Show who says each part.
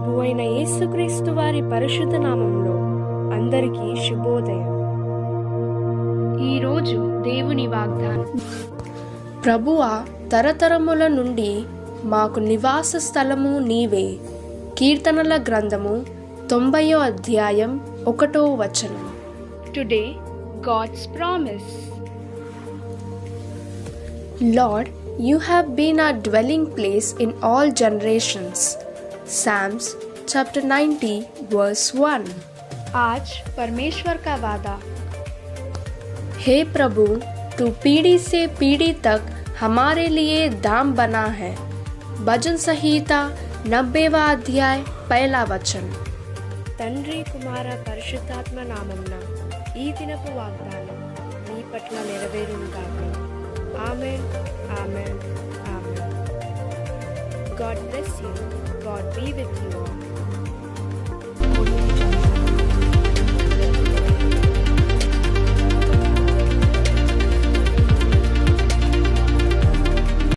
Speaker 1: ప్రభువైన యేసుక్రీస్తు వారి పరిశుద్ధ నామంలో అందరికీ శుభోదయం. ఈరోజు దేవుని వాగ్దానం. ప్రభువా, తరతరముల నుండి మాకు నివాస స్థలము నీవే. కీర్తనల గ్రంథము 90వ అధ్యాయం 1వ వచనం. Today God's promise. Lord, you have been our dwelling place in all generations. Psalms chapter 90 verse 1. आज परमेश्वर का वादा. हे प्रभु, तू पीढ़ी से पीढ़ी तक हमारे लिए दाम बना है. भजन संहिता 90వ అధ్యాయ 1వ వచనం. తండ్రి కుమార పరిశుద్ధాత్మ నామమున ఈ దినపు వాగ్దానం నీ పట్ల నెరవేరునుగాక. ఆమేన్, ఆమేన్, ఆమేన్. God bless you. God be with you all.